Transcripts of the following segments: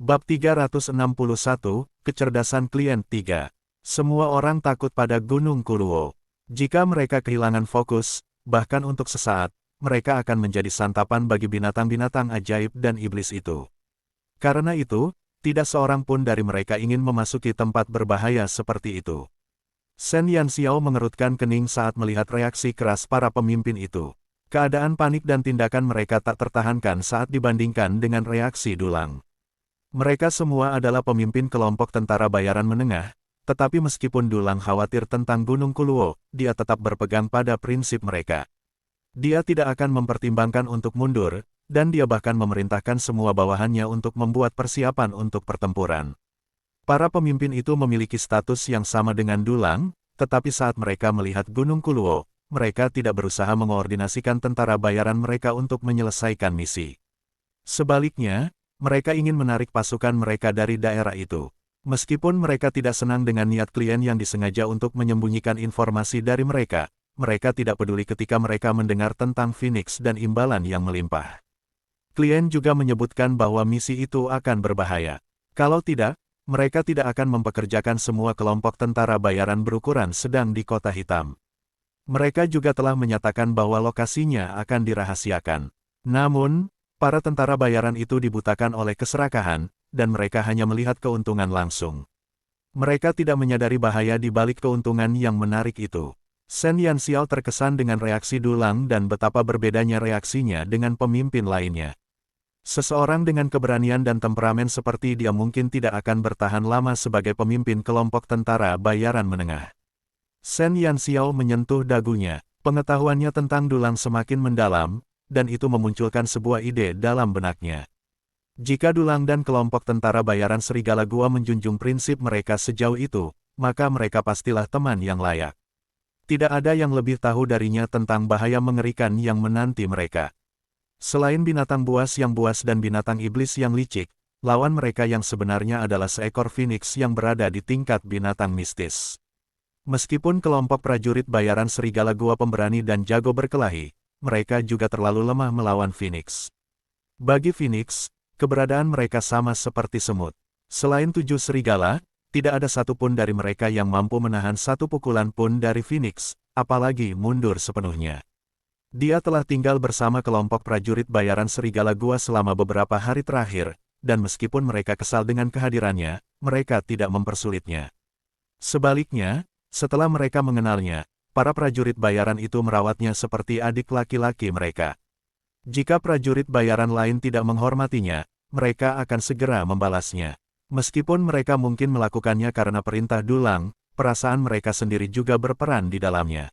Bab 361, Kecerdasan Klien 3. Semua orang takut pada Gunung Kuluo. Jika mereka kehilangan fokus, bahkan untuk sesaat, mereka akan menjadi santapan bagi binatang-binatang ajaib dan iblis itu. Karena itu, tidak seorang pun dari mereka ingin memasuki tempat berbahaya seperti itu. Shen Yanxiao mengerutkan kening saat melihat reaksi keras para pemimpin itu. Keadaan panik dan tindakan mereka tak tertahankan saat dibandingkan dengan reaksi Dulang. Mereka semua adalah pemimpin kelompok tentara bayaran menengah, tetapi meskipun Dulang khawatir tentang Gunung Kuluo, dia tetap berpegang pada prinsip mereka. Dia tidak akan mempertimbangkan untuk mundur, dan dia bahkan memerintahkan semua bawahannya untuk membuat persiapan untuk pertempuran. Para pemimpin itu memiliki status yang sama dengan Dulang, tetapi saat mereka melihat Gunung Kuluo, mereka tidak berusaha mengoordinasikan tentara bayaran mereka untuk menyelesaikan misi. Sebaliknya, mereka ingin menarik pasukan mereka dari daerah itu. Meskipun mereka tidak senang dengan niat klien yang disengaja untuk menyembunyikan informasi dari mereka tidak peduli ketika mereka mendengar tentang Phoenix dan imbalan yang melimpah. Klien juga menyebutkan bahwa misi itu akan berbahaya. Kalau tidak, mereka tidak akan mempekerjakan semua kelompok tentara bayaran berukuran sedang di Kota Hitam. Mereka juga telah menyatakan bahwa lokasinya akan dirahasiakan. Namun, para tentara bayaran itu dibutakan oleh keserakahan, dan mereka hanya melihat keuntungan langsung. Mereka tidak menyadari bahaya di balik keuntungan yang menarik itu. Shen Yanxiao terkesan dengan reaksi Dulang dan betapa berbedanya reaksinya dengan pemimpin lainnya. Seseorang dengan keberanian dan temperamen seperti dia mungkin tidak akan bertahan lama sebagai pemimpin kelompok tentara bayaran menengah. Shen Yanxiao menyentuh dagunya, pengetahuannya tentang Dulang semakin mendalam, dan itu memunculkan sebuah ide dalam benaknya. Jika Dulang dan kelompok tentara bayaran Serigala Gua menjunjung prinsip mereka sejauh itu, maka mereka pastilah teman yang layak. Tidak ada yang lebih tahu darinya tentang bahaya mengerikan yang menanti mereka. Selain binatang buas yang buas dan binatang iblis yang licik, lawan mereka yang sebenarnya adalah seekor Phoenix yang berada di tingkat binatang mistis. Meskipun kelompok prajurit bayaran Serigala Gua pemberani dan jago berkelahi, mereka juga terlalu lemah melawan Phoenix. Bagi Phoenix, keberadaan mereka sama seperti semut. Selain 7 serigala, tidak ada satupun dari mereka yang mampu menahan satu pukulan pun dari Phoenix, apalagi mundur sepenuhnya. Dia telah tinggal bersama kelompok prajurit bayaran Serigala Gua selama beberapa hari terakhir, dan meskipun mereka kesal dengan kehadirannya, mereka tidak mempersulitnya. Sebaliknya, setelah mereka mengenalnya, para prajurit bayaran itu merawatnya seperti adik laki-laki mereka. Jika prajurit bayaran lain tidak menghormatinya, mereka akan segera membalasnya. Meskipun mereka mungkin melakukannya karena perintah Dulang, perasaan mereka sendiri juga berperan di dalamnya.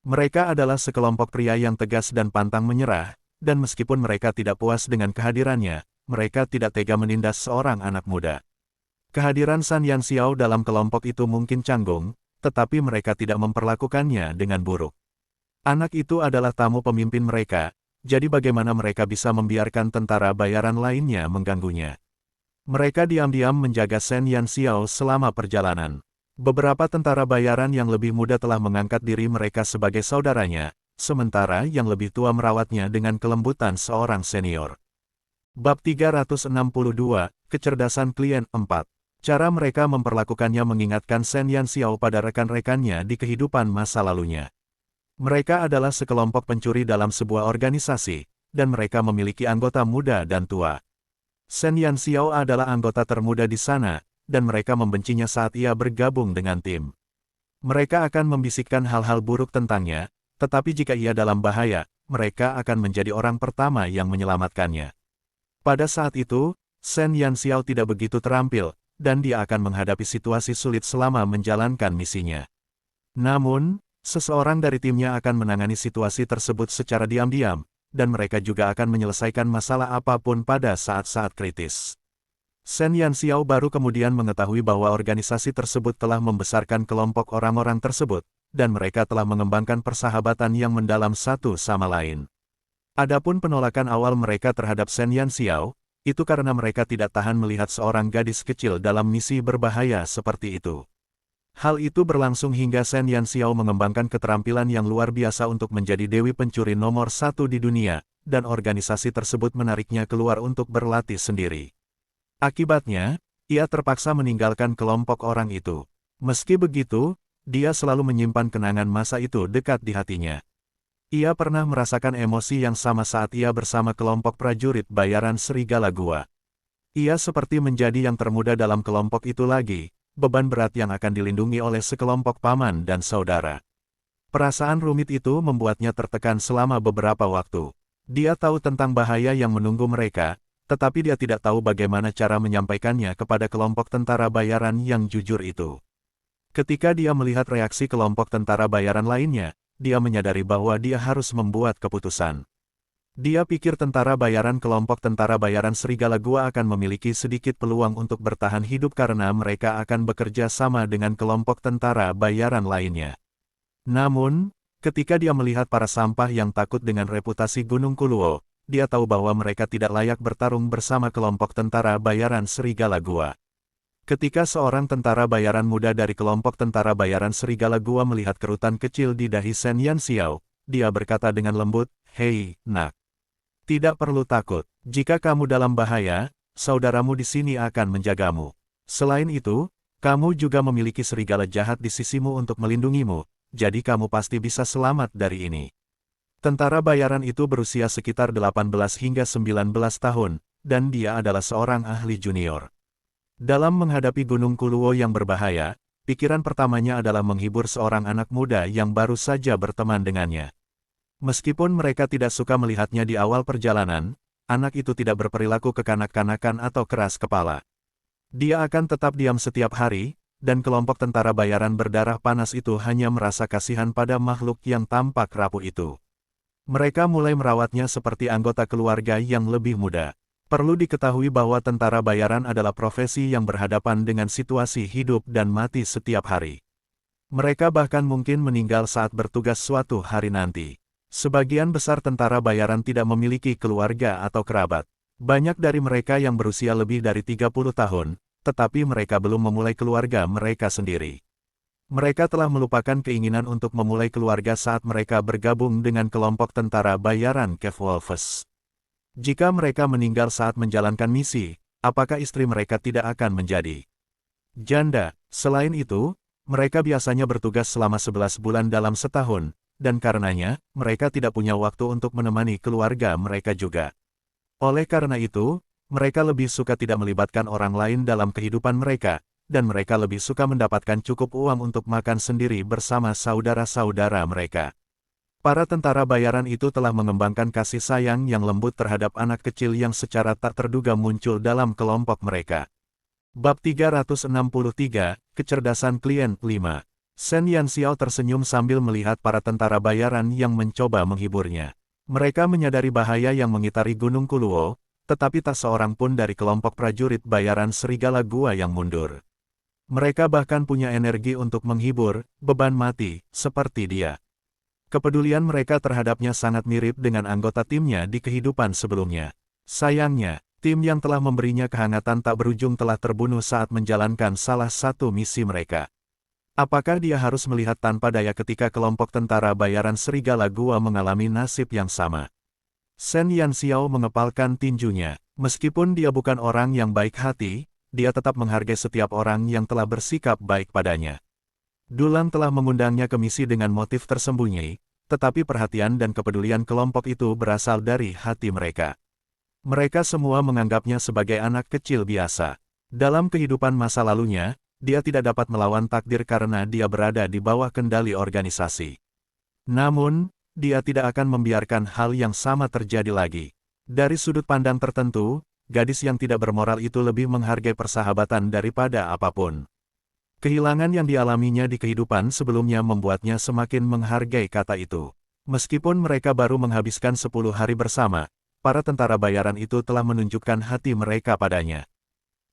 Mereka adalah sekelompok pria yang tegas dan pantang menyerah, dan meskipun mereka tidak puas dengan kehadirannya, mereka tidak tega menindas seorang anak muda. Kehadiran Shen Yanxiao dalam kelompok itu mungkin canggung, tetapi mereka tidak memperlakukannya dengan buruk. Anak itu adalah tamu pemimpin mereka, jadi bagaimana mereka bisa membiarkan tentara bayaran lainnya mengganggunya? Mereka diam-diam menjaga Shen Yanxiao selama perjalanan. Beberapa tentara bayaran yang lebih muda telah mengangkat diri mereka sebagai saudaranya, sementara yang lebih tua merawatnya dengan kelembutan seorang senior. Bab 362, Kecerdasan Klien 4. Cara mereka memperlakukannya mengingatkan Shen Yanxiao pada rekan-rekannya di kehidupan masa lalunya. Mereka adalah sekelompok pencuri dalam sebuah organisasi, dan mereka memiliki anggota muda dan tua. Shen Yanxiao adalah anggota termuda di sana, dan mereka membencinya saat ia bergabung dengan tim. Mereka akan membisikkan hal-hal buruk tentangnya, tetapi jika ia dalam bahaya, mereka akan menjadi orang pertama yang menyelamatkannya. Pada saat itu, Shen Yanxiao tidak begitu terampil, dan dia akan menghadapi situasi sulit selama menjalankan misinya. Namun, seseorang dari timnya akan menangani situasi tersebut secara diam-diam, dan mereka juga akan menyelesaikan masalah apapun pada saat-saat kritis. Shen Yanxiao baru kemudian mengetahui bahwa organisasi tersebut telah membesarkan kelompok orang-orang tersebut, dan mereka telah mengembangkan persahabatan yang mendalam satu sama lain. Adapun penolakan awal mereka terhadap Shen Yanxiao, itu karena mereka tidak tahan melihat seorang gadis kecil dalam misi berbahaya seperti itu. Hal itu berlangsung hingga Shen Yanxiao mengembangkan keterampilan yang luar biasa untuk menjadi dewi pencuri nomor 1 di dunia, dan organisasi tersebut menariknya keluar untuk berlatih sendiri. Akibatnya, ia terpaksa meninggalkan kelompok orang itu. Meski begitu, dia selalu menyimpan kenangan masa itu dekat di hatinya. Ia pernah merasakan emosi yang sama saat ia bersama kelompok prajurit bayaran Serigala Gua. Ia seperti menjadi yang termuda dalam kelompok itu lagi, beban berat yang akan dilindungi oleh sekelompok paman dan saudara. Perasaan rumit itu membuatnya tertekan selama beberapa waktu. Dia tahu tentang bahaya yang menunggu mereka, tetapi dia tidak tahu bagaimana cara menyampaikannya kepada kelompok tentara bayaran yang jujur itu. Ketika dia melihat reaksi kelompok tentara bayaran lainnya, dia menyadari bahwa dia harus membuat keputusan. Dia pikir kelompok tentara bayaran Serigala Gua akan memiliki sedikit peluang untuk bertahan hidup karena mereka akan bekerja sama dengan kelompok tentara bayaran lainnya. Namun, ketika dia melihat para sampah yang takut dengan reputasi Gunung Kuluo, dia tahu bahwa mereka tidak layak bertarung bersama kelompok tentara bayaran Serigala Gua. Ketika seorang tentara bayaran muda dari kelompok tentara bayaran Serigala Gua melihat kerutan kecil di dahi Shen Yanxiao, dia berkata dengan lembut, "Hei, nak. Tidak perlu takut. Jika kamu dalam bahaya, saudaramu di sini akan menjagamu. Selain itu, kamu juga memiliki serigala jahat di sisimu untuk melindungimu, jadi kamu pasti bisa selamat dari ini." Tentara bayaran itu berusia sekitar 18 hingga 19 tahun, dan dia adalah seorang ahli junior. Dalam menghadapi Gunung Kuluo yang berbahaya, pikiran pertamanya adalah menghibur seorang anak muda yang baru saja berteman dengannya. Meskipun mereka tidak suka melihatnya di awal perjalanan, anak itu tidak berperilaku kekanak-kanakan atau keras kepala. Dia akan tetap diam setiap hari, dan kelompok tentara bayaran berdarah panas itu hanya merasa kasihan pada makhluk yang tampak rapuh itu. Mereka mulai merawatnya seperti anggota keluarga yang lebih muda. Perlu diketahui bahwa tentara bayaran adalah profesi yang berhadapan dengan situasi hidup dan mati setiap hari. Mereka bahkan mungkin meninggal saat bertugas suatu hari nanti. Sebagian besar tentara bayaran tidak memiliki keluarga atau kerabat. Banyak dari mereka yang berusia lebih dari 30 tahun, tetapi mereka belum memulai keluarga mereka sendiri. Mereka telah melupakan keinginan untuk memulai keluarga saat mereka bergabung dengan kelompok tentara bayaran Cave Wolves. Jika mereka meninggal saat menjalankan misi, apakah istri mereka tidak akan menjadi janda? Selain itu, mereka biasanya bertugas selama 11 bulan dalam setahun, dan karenanya, mereka tidak punya waktu untuk menemani keluarga mereka juga. Oleh karena itu, mereka lebih suka tidak melibatkan orang lain dalam kehidupan mereka, dan mereka lebih suka mendapatkan cukup uang untuk makan sendiri bersama saudara-saudara mereka. Para tentara bayaran itu telah mengembangkan kasih sayang yang lembut terhadap anak kecil yang secara tak terduga muncul dalam kelompok mereka. Bab 363, Kecerdasan Klien 5. Shen Yanxiao tersenyum sambil melihat para tentara bayaran yang mencoba menghiburnya. Mereka menyadari bahaya yang mengitari Gunung Kuluo, tetapi tak seorang pun dari kelompok prajurit bayaran Serigala Gua yang mundur. Mereka bahkan punya energi untuk menghibur, beban mati, seperti dia. Kepedulian mereka terhadapnya sangat mirip dengan anggota timnya di kehidupan sebelumnya. Sayangnya, tim yang telah memberinya kehangatan tak berujung telah terbunuh saat menjalankan salah satu misi mereka. Apakah dia harus melihat tanpa daya ketika kelompok tentara bayaran Serigala Gua mengalami nasib yang sama? Shen Yanxiao mengepalkan tinjunya. Meskipun dia bukan orang yang baik hati, dia tetap menghargai setiap orang yang telah bersikap baik padanya. Dulang telah mengundangnya ke misi dengan motif tersembunyi, tetapi perhatian dan kepedulian kelompok itu berasal dari hati mereka. Mereka semua menganggapnya sebagai anak kecil biasa. Dalam kehidupan masa lalunya, dia tidak dapat melawan takdir karena dia berada di bawah kendali organisasi. Namun, dia tidak akan membiarkan hal yang sama terjadi lagi. Dari sudut pandang tertentu, gadis yang tidak bermoral itu lebih menghargai persahabatan daripada apapun. Kehilangan yang dialaminya di kehidupan sebelumnya membuatnya semakin menghargai kata itu. Meskipun mereka baru menghabiskan 10 hari bersama, para tentara bayaran itu telah menunjukkan hati mereka padanya.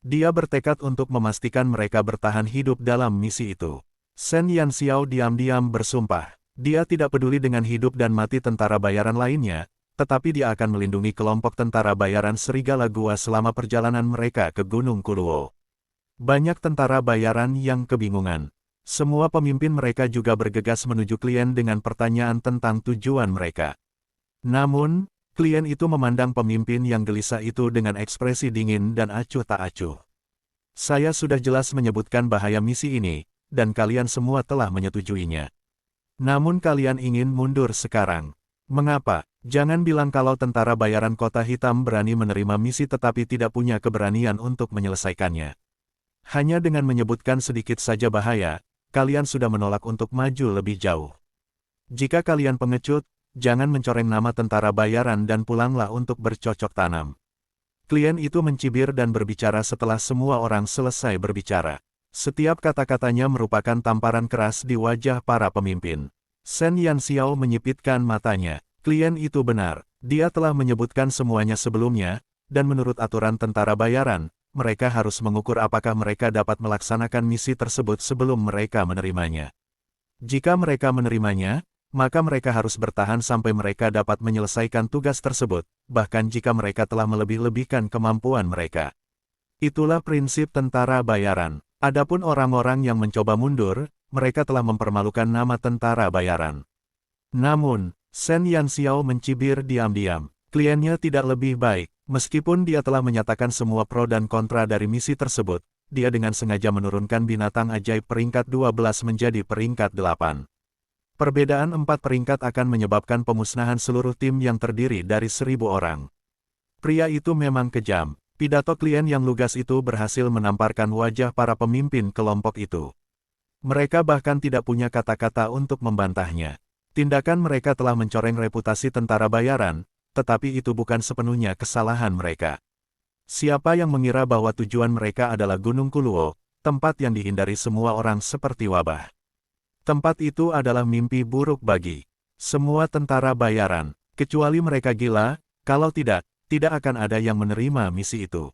Dia bertekad untuk memastikan mereka bertahan hidup dalam misi itu. Shen Yanxiao diam-diam bersumpah. Dia tidak peduli dengan hidup dan mati tentara bayaran lainnya, tetapi dia akan melindungi kelompok tentara bayaran Serigala Gua selama perjalanan mereka ke Gunung Kuluo. Banyak tentara bayaran yang kebingungan. Semua pemimpin mereka juga bergegas menuju klien dengan pertanyaan tentang tujuan mereka. Namun, Klien itu memandang pemimpin yang gelisah itu dengan ekspresi dingin dan acuh tak acuh. Saya sudah jelas menyebutkan bahaya misi ini, dan kalian semua telah menyetujuinya. Namun kalian ingin mundur sekarang. Mengapa? Jangan bilang kalau tentara bayaran Kota Hitam berani menerima misi tetapi tidak punya keberanian untuk menyelesaikannya. Hanya dengan menyebutkan sedikit saja bahaya, kalian sudah menolak untuk maju lebih jauh. Jika kalian pengecut, jangan mencoreng nama tentara bayaran dan pulanglah untuk bercocok tanam. Klien itu mencibir dan berbicara setelah semua orang selesai berbicara. Setiap kata-katanya merupakan tamparan keras di wajah para pemimpin. Shen Yanxiao menyipitkan matanya. Klien itu benar. Dia telah menyebutkan semuanya sebelumnya, dan menurut aturan tentara bayaran, mereka harus mengukur apakah mereka dapat melaksanakan misi tersebut sebelum mereka menerimanya. Jika mereka menerimanya, maka mereka harus bertahan sampai mereka dapat menyelesaikan tugas tersebut, bahkan jika mereka telah melebih-lebihkan kemampuan mereka. Itulah prinsip tentara bayaran. Adapun orang-orang yang mencoba mundur, mereka telah mempermalukan nama tentara bayaran. Namun, Shen Yanxiao mencibir diam-diam. Kliennya tidak lebih baik. Meskipun dia telah menyatakan semua pro dan kontra dari misi tersebut, dia dengan sengaja menurunkan binatang ajaib peringkat 12 menjadi peringkat 8. Perbedaan 4 peringkat akan menyebabkan pemusnahan seluruh tim yang terdiri dari 1000 orang. Pria itu memang kejam. Pidato klien yang lugas itu berhasil menamparkan wajah para pemimpin kelompok itu. Mereka bahkan tidak punya kata-kata untuk membantahnya. Tindakan mereka telah mencoreng reputasi tentara bayaran, tetapi itu bukan sepenuhnya kesalahan mereka. Siapa yang mengira bahwa tujuan mereka adalah Gunung Kuluo, tempat yang dihindari semua orang seperti wabah. Tempat itu adalah mimpi buruk bagi semua tentara bayaran, kecuali mereka gila, kalau tidak akan ada yang menerima misi itu.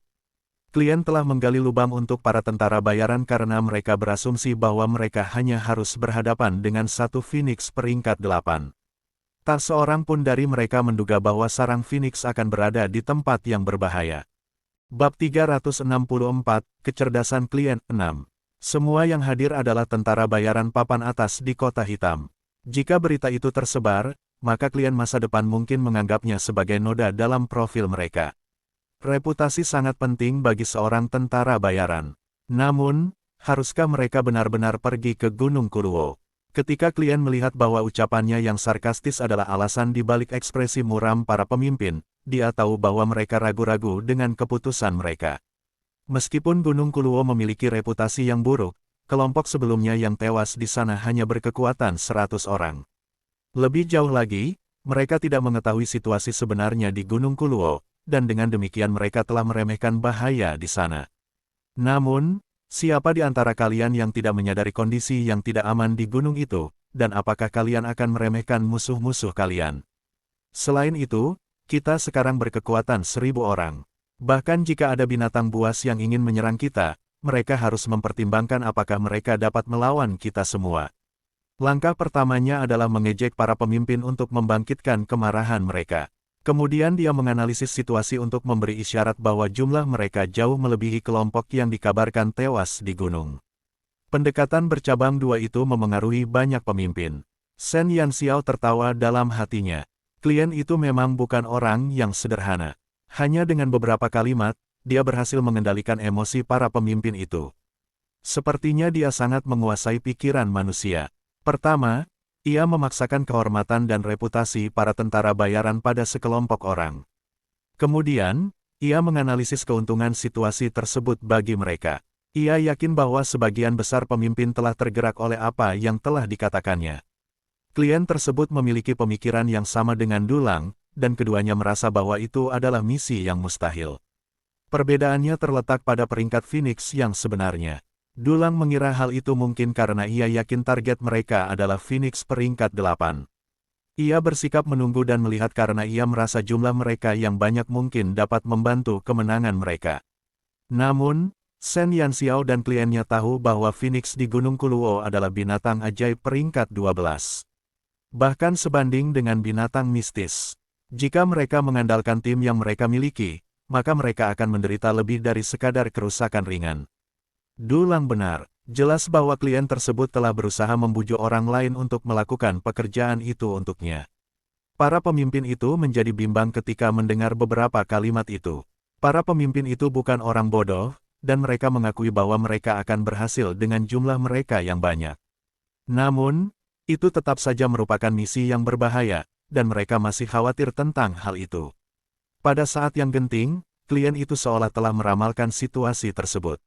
Klien telah menggali lubang untuk para tentara bayaran karena mereka berasumsi bahwa mereka hanya harus berhadapan dengan satu Phoenix peringkat 8. Tak seorang pun dari mereka menduga bahwa sarang Phoenix akan berada di tempat yang berbahaya. Bab 364, Kecerdasan Klien 6. Semua yang hadir adalah tentara bayaran papan atas di Kota Hitam. Jika berita itu tersebar, maka klien masa depan mungkin menganggapnya sebagai noda dalam profil mereka. Reputasi sangat penting bagi seorang tentara bayaran. Namun, haruskah mereka benar-benar pergi ke Gunung Kuluo? Ketika klien melihat bahwa ucapannya yang sarkastis adalah alasan di balik ekspresi muram para pemimpin, dia tahu bahwa mereka ragu-ragu dengan keputusan mereka. Meskipun Gunung Kuluo memiliki reputasi yang buruk, kelompok sebelumnya yang tewas di sana hanya berkekuatan 100 orang. Lebih jauh lagi, mereka tidak mengetahui situasi sebenarnya di Gunung Kuluo, dan dengan demikian mereka telah meremehkan bahaya di sana. Namun, siapa di antara kalian yang tidak menyadari kondisi yang tidak aman di gunung itu, dan apakah kalian akan meremehkan musuh-musuh kalian? Selain itu, kita sekarang berkekuatan 1000 orang. Bahkan jika ada binatang buas yang ingin menyerang kita, mereka harus mempertimbangkan apakah mereka dapat melawan kita semua. Langkah pertamanya adalah mengejek para pemimpin untuk membangkitkan kemarahan mereka. Kemudian dia menganalisis situasi untuk memberi isyarat bahwa jumlah mereka jauh melebihi kelompok yang dikabarkan tewas di gunung. Pendekatan bercabang dua itu memengaruhi banyak pemimpin. Shen Yanxiao tertawa dalam hatinya. Klien itu memang bukan orang yang sederhana. Hanya dengan beberapa kalimat, dia berhasil mengendalikan emosi para pemimpin itu. Sepertinya dia sangat menguasai pikiran manusia. Pertama, ia memaksakan kehormatan dan reputasi para tentara bayaran pada sekelompok orang. Kemudian, ia menganalisis keuntungan situasi tersebut bagi mereka. Ia yakin bahwa sebagian besar pemimpin telah tergerak oleh apa yang telah dikatakannya. Klien tersebut memiliki pemikiran yang sama dengan Dulang, dan keduanya merasa bahwa itu adalah misi yang mustahil. Perbedaannya terletak pada peringkat Phoenix yang sebenarnya. Dulang mengira hal itu mungkin karena ia yakin target mereka adalah Phoenix peringkat 8. Ia bersikap menunggu dan melihat karena ia merasa jumlah mereka yang banyak mungkin dapat membantu kemenangan mereka. Namun, Shen Yanxiao dan kliennya tahu bahwa Phoenix di Gunung Kuluo adalah binatang ajaib peringkat 12. Bahkan sebanding dengan binatang mistis. Jika mereka mengandalkan tim yang mereka miliki, maka mereka akan menderita lebih dari sekadar kerusakan ringan. Dulang benar, jelas bahwa klien tersebut telah berusaha membujuk orang lain untuk melakukan pekerjaan itu untuknya. Para pemimpin itu menjadi bimbang ketika mendengar beberapa kalimat itu. Para pemimpin itu bukan orang bodoh, dan mereka mengakui bahwa mereka akan berhasil dengan jumlah mereka yang banyak. Namun, itu tetap saja merupakan misi yang berbahaya, dan mereka masih khawatir tentang hal itu. Pada saat yang genting, klien itu seolah telah meramalkan situasi tersebut.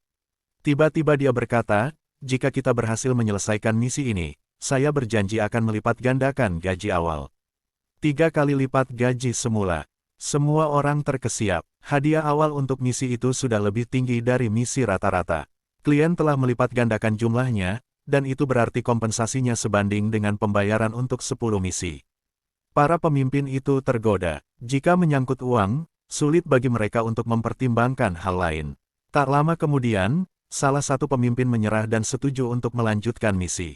Tiba-tiba dia berkata, jika kita berhasil menyelesaikan misi ini, saya berjanji akan melipat gandakan gaji awal. 3 kali lipat gaji semula. Semua orang terkesiap. Hadiah awal untuk misi itu sudah lebih tinggi dari misi rata-rata. Klien telah melipat gandakan jumlahnya, dan itu berarti kompensasinya sebanding dengan pembayaran untuk 10 misi. Para pemimpin itu tergoda. Jika menyangkut uang, sulit bagi mereka untuk mempertimbangkan hal lain. Tak lama kemudian, salah satu pemimpin menyerah dan setuju untuk melanjutkan misi.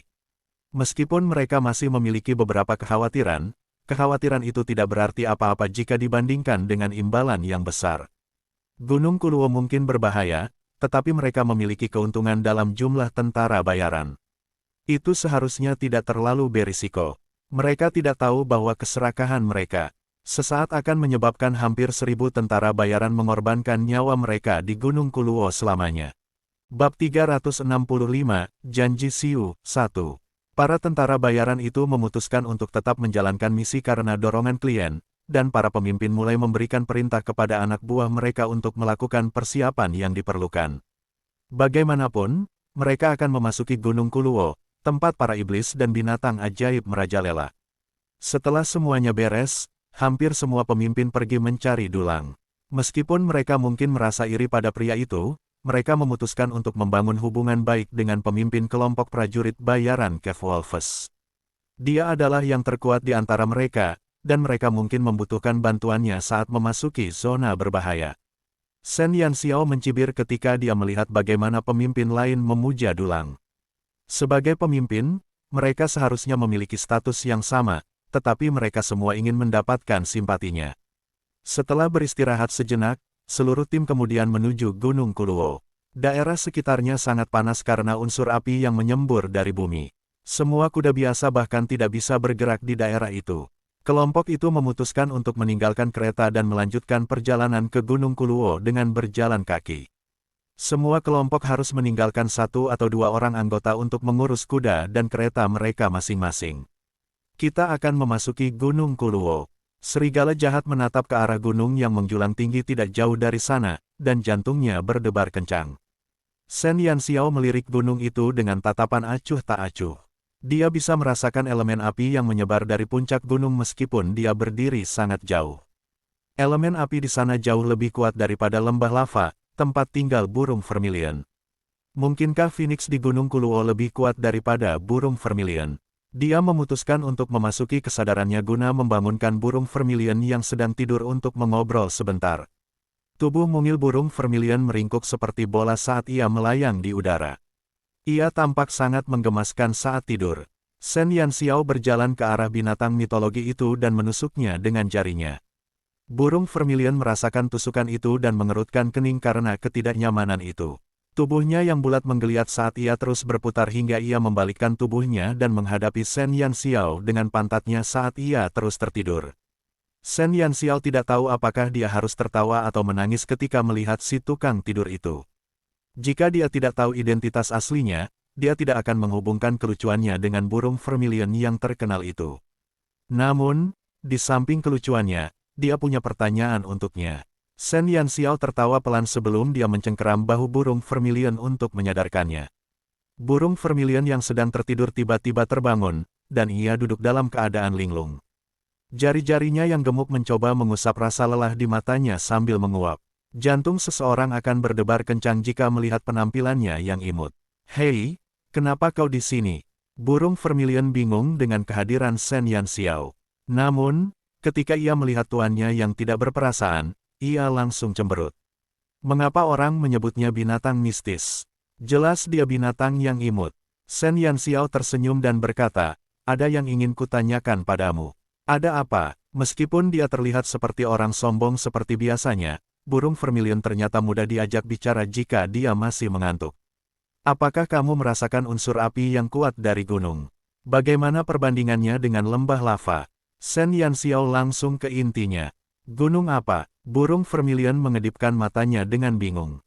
Meskipun mereka masih memiliki beberapa kekhawatiran itu tidak berarti apa-apa jika dibandingkan dengan imbalan yang besar. Gunung Kuluo mungkin berbahaya, tetapi mereka memiliki keuntungan dalam jumlah tentara bayaran. Itu seharusnya tidak terlalu berisiko. Mereka tidak tahu bahwa keserakahan mereka sesaat akan menyebabkan hampir 1.000 tentara bayaran mengorbankan nyawa mereka di Gunung Kuluo selamanya. Bab 365, Janji Siu, 1. Para tentara bayaran itu memutuskan untuk tetap menjalankan misi karena dorongan klien, dan para pemimpin mulai memberikan perintah kepada anak buah mereka untuk melakukan persiapan yang diperlukan. Bagaimanapun, mereka akan memasuki Gunung Kuluo, tempat para iblis dan binatang ajaib merajalela. Setelah semuanya beres, hampir semua pemimpin pergi mencari dulang. Meskipun mereka mungkin merasa iri pada pria itu, mereka memutuskan untuk membangun hubungan baik dengan pemimpin kelompok prajurit bayaran Kefwolfes. Dia adalah yang terkuat di antara mereka, dan mereka mungkin membutuhkan bantuannya saat memasuki zona berbahaya. Sen Yanxiao mencibir ketika dia melihat bagaimana pemimpin lain memuja dulang. Sebagai pemimpin, mereka seharusnya memiliki status yang sama, tetapi mereka semua ingin mendapatkan simpatinya. Setelah beristirahat sejenak, seluruh tim kemudian menuju Gunung Kuluo. Daerah sekitarnya sangat panas karena unsur api yang menyembur dari bumi. Semua kuda biasa bahkan tidak bisa bergerak di daerah itu. Kelompok itu memutuskan untuk meninggalkan kereta dan melanjutkan perjalanan ke Gunung Kuluo dengan berjalan kaki. Semua kelompok harus meninggalkan 1 atau 2 orang anggota untuk mengurus kuda dan kereta mereka masing-masing. Kita akan memasuki Gunung Kuluo. Serigala jahat menatap ke arah gunung yang menjulang tinggi tidak jauh dari sana, dan jantungnya berdebar kencang. Sen Yanxiao melirik gunung itu dengan tatapan acuh tak acuh. Dia bisa merasakan elemen api yang menyebar dari puncak gunung meskipun dia berdiri sangat jauh. Elemen api di sana jauh lebih kuat daripada lembah lava, tempat tinggal burung vermilion. Mungkinkah Phoenix di Gunung Kuluo lebih kuat daripada burung vermilion? Dia memutuskan untuk memasuki kesadarannya guna membangunkan burung vermilion yang sedang tidur untuk mengobrol sebentar. Tubuh mungil burung vermilion meringkuk seperti bola saat ia melayang di udara. Ia tampak sangat menggemaskan saat tidur. Sen Yanxiao berjalan ke arah binatang mitologi itu dan menusuknya dengan jarinya. Burung vermilion merasakan tusukan itu dan mengerutkan kening karena ketidaknyamanan itu. Tubuhnya yang bulat menggeliat saat ia terus berputar hingga ia membalikkan tubuhnya dan menghadapi Sen Yanxiao dengan pantatnya saat ia terus tertidur. Sen Yanxiao tidak tahu apakah dia harus tertawa atau menangis ketika melihat si tukang tidur itu. Jika dia tidak tahu identitas aslinya, dia tidak akan menghubungkan kelucuannya dengan burung vermilion yang terkenal itu. Namun, di samping kelucuannya, dia punya pertanyaan untuknya. Sen Yanxiao tertawa pelan sebelum dia mencengkeram bahu burung vermilion untuk menyadarkannya. Burung vermilion yang sedang tertidur tiba-tiba terbangun, dan ia duduk dalam keadaan linglung. Jari-jarinya yang gemuk mencoba mengusap rasa lelah di matanya sambil menguap. Jantung seseorang akan berdebar kencang jika melihat penampilannya yang imut. "Hei, kenapa kau di sini?" Burung vermilion bingung dengan kehadiran Sen Yanxiao. Namun, ketika ia melihat tuannya yang tidak berperasaan, ia langsung cemberut. Mengapa orang menyebutnya binatang mistis? Jelas dia binatang yang imut. Sen Yanxiao tersenyum dan berkata, "Ada yang ingin kutanyakan padamu." "Ada apa?" Meskipun dia terlihat seperti orang sombong seperti biasanya, burung vermilion ternyata mudah diajak bicara jika dia masih mengantuk. "Apakah kamu merasakan unsur api yang kuat dari gunung? Bagaimana perbandingannya dengan lembah lava?" Shen Yanxiao langsung ke intinya. Gunung apa? Burung vermilion mengedipkan matanya dengan bingung.